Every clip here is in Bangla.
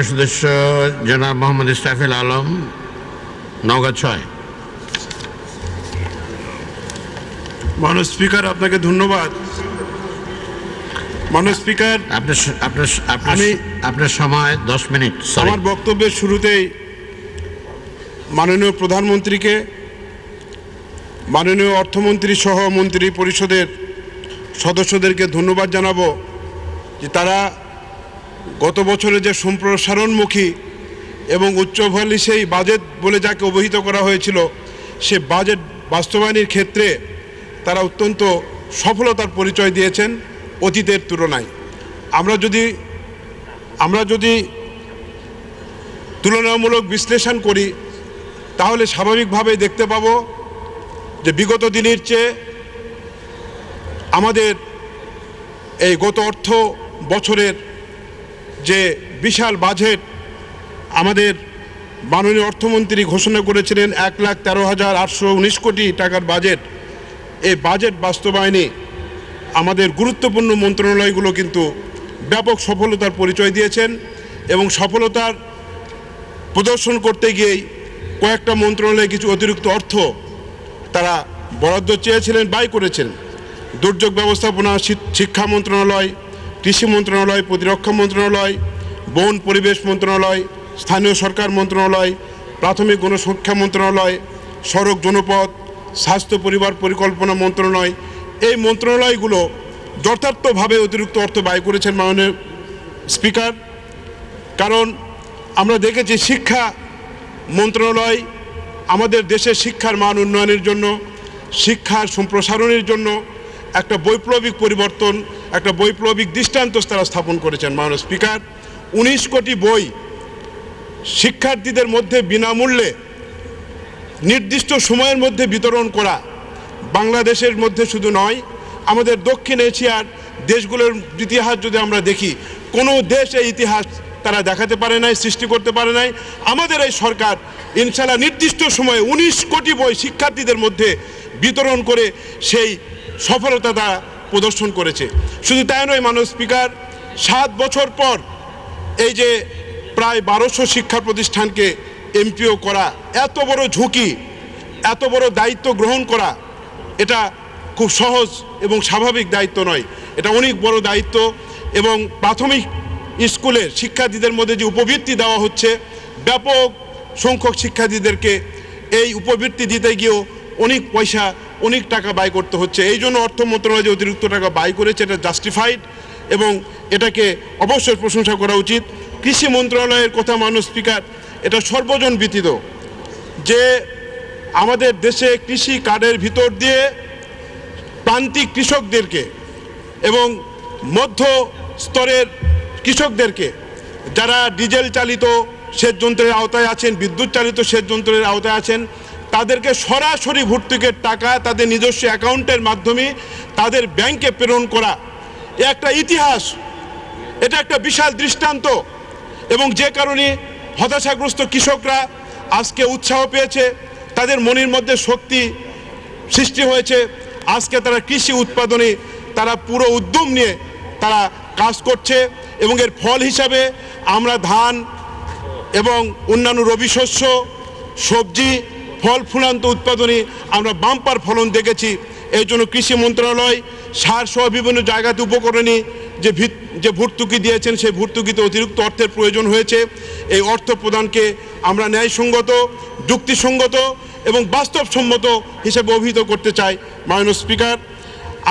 সম্মানীয় সদস্য জনাব মোহাম্মদ ইসরাফিল আলম, নওগাঁ 6। মাননীয় স্পিকার, আপনাকে ধন্যবাদ। মাননীয় স্পিকার, আপনার সময় 10 মিনিট। আমার বক্তব্যের শুরুতেই মাননীয় প্রধানমন্ত্রীকে, মাননীয় অর্থমন্ত্রী সহ মন্ত্রী পরিষদের সদস্যদেরকে ধন্যবাদ জানাবো যে তারা গত বছরে যে সম্প্রসারণমুখী এবং উচ্চফলনশীল সেই বাজেট বলে যাকে অভিহিত করা হয়েছিল, সে বাজেট বাস্তবায়নের ক্ষেত্রে তারা অত্যন্ত সফলতার পরিচয় দিয়েছেন অতীতের তুলনায়। আমরা যদি তুলনামূলক বিশ্লেষণ করি তাহলে স্বাভাবিকভাবে দেখতে পাব যে বিগত দিনের চেয়ে আমাদের এই গত অর্থ বছরের যে বিশাল বাজেট আমাদের মাননীয় অর্থমন্ত্রী ঘোষণা করেছিলেন 1,13,819 কোটি টাকার বাজেট, এই বাজেট বাস্তবায়নে আমাদের গুরুত্বপূর্ণ মন্ত্রণালয়গুলো কিন্তু ব্যাপক সফলতার পরিচয় দিয়েছেন এবং সফলতার প্রদর্শন করতে গিয়েই কয়েকটা মন্ত্রণালয়ে কিছু অতিরিক্ত অর্থ তারা বরাদ্দ চেয়েছিলেন, ব্যয় করেছেন। দুর্যোগ ব্যবস্থাপনা, শিক্ষা মন্ত্রণালয়, কৃষি মন্ত্রণালয়, প্রতিরক্ষা মন্ত্রণালয়, বন পরিবেশ মন্ত্রণালয়, স্থানীয় সরকার মন্ত্রণালয়, প্রাথমিক গণশিক্ষা মন্ত্রণালয়, সড়ক জনপথ, স্বাস্থ্য পরিবার পরিকল্পনা মন্ত্রণালয়, এই মন্ত্রণালয়গুলো যথার্থভাবে অতিরিক্ত অর্থ ব্যয় করেছেন মাননীয় স্পিকার। কারণ আমরা দেখেছি শিক্ষা মন্ত্রণালয় আমাদের দেশের শিক্ষার মান উন্নয়নের জন্য, শিক্ষার সম্প্রসারণের জন্য একটা বৈপ্লবিক পরিবর্তন, একটা বৈপ্লবিক দৃষ্টান্ত তারা স্থাপন করেছেন। মাননীয় স্পিকার, 19 কোটি বই শিক্ষার্থীদের মধ্যে বিনামূল্যে নির্দিষ্ট সময়ের মধ্যে বিতরণ করা বাংলাদেশের মধ্যে শুধু নয়, আমাদের দক্ষিণ এশিয়ার দেশগুলোর ইতিহাস যদি আমরা দেখি, কোনো দেশ এই ইতিহাস তারা দেখাতে পারে নাই, সৃষ্টি করতে পারে নাই। আমাদের এই সরকার ইনশাআল্লাহ নির্দিষ্ট সময়ে 19 কোটি বই শিক্ষার্থীদের মধ্যে বিতরণ করে সেই সফলতা তারা প্রদর্শন করেছে। শুধু তাই নয় মাননীয় স্পিকার, 7 বছর পর এই যে প্রায় 1200 শিক্ষা প্রতিষ্ঠানকে এমপিও করা, এত বড় ঝুঁকি, এত বড় দায়িত্ব গ্রহণ করা, এটা খুব সহজ এবং স্বাভাবিক দায়িত্ব নয়, এটা অনেক বড় দায়িত্ব। এবং প্রাথমিক স্কুলের শিক্ষার্থীদের মধ্যে যে উপবৃত্তি দেওয়া হচ্ছে, ব্যাপক সংখ্যক শিক্ষার্থীদেরকে এই উপবৃত্তি দিতে গিয়েও অনেক পয়সা, অনেক টাকা ব্যয় করতে হচ্ছে। এই জন্য অর্থ মন্ত্রণালয় যে অতিরিক্ত টাকা ব্যয় করেছে এটা জাস্টিফাইড এবং এটাকে অবশ্যই প্রশংসা করা উচিত। কৃষি মন্ত্রণালয়ের কথা মাননীয় স্পিকার, এটা সর্বজন বিদিত যে আমাদের দেশে কৃষি কার্ডের ভিতর দিয়ে প্রান্তিক কৃষকদেরকে এবং মধ্য স্তরের কৃষকদেরকে, যারা ডিজেল চালিত সেচ যন্ত্রের আওতায় আছেন, বিদ্যুৎ চালিত সেচ যন্ত্রের আওতায় আছেন, তাদেরকে সরাসরি ভর্তুকির টাকা তাদের নিজস্ব অ্যাকাউন্টের মাধ্যমে তাদের ব্যাংকে প্রেরণ করা, এ একটা ইতিহাস, এটা একটা বিশাল দৃষ্টান্ত। এবং যে কারণে হতাশাগ্রস্ত কৃষকরা আজকে উৎসাহ পেয়েছে, তাদের মনের মধ্যে শক্তি সৃষ্টি হয়েছে। আজকে তারা কৃষি উৎপাদনে তারা পুরো উদ্যম নিয়ে তারা কাজ করছে এবং এর ফল হিসাবে আমরা ধান এবং অন্যান্য রবি শস্য, সবজি, ফল ফুলান্ত উৎপাদনে আমরা বাম্পার ফলন দেখেছি। এই জন্য কৃষি মন্ত্রণালয় সার সহ বিভিন্ন জায়গাতে উপকরণে যে ভর্তুকি দিয়েছেন, সেই ভর্তুকিতে অতিরিক্ত অর্থের প্রয়োজন হয়েছে। এই অর্থ প্রদানকে আমরা ন্যায়সঙ্গত, যুক্তিসঙ্গত এবং বাস্তবসম্মত হিসেবে অভিহিত করতে চাই। মাননীয় স্পিকার,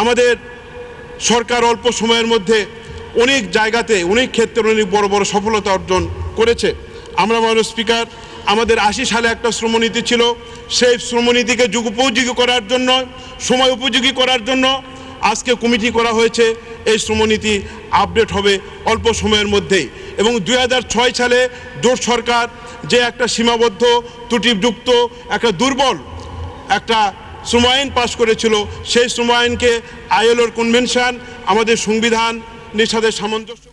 আমাদের সরকার অল্প সময়ের মধ্যে অনেক জায়গাতে, অনেক ক্ষেত্রে অনেক বড় বড় সফলতা অর্জন করেছে। আমরা মাননীয় স্পিকার, আমাদের 80 সালে একটা শ্রমনীতি ছিল, সেই শ্রমনীতিকে যুগোপযোগী করার জন্য, সময় উপযোগী করার জন্য আজকে কমিটি করা হয়েছে। এই শ্রমনীতি আপডেট হবে অল্প সময়ের মধ্যেই। এবং 2006 সালে জোট সরকার যে একটা সীমাবদ্ধ, ত্রুটিযুক্ত, একটা দুর্বল একটা শ্রম আইন পাশ করেছিল, সেই শ্রম আইনকে ILOর কনভেনশন আমাদের সংবিধানের সাথে সামঞ্জস্য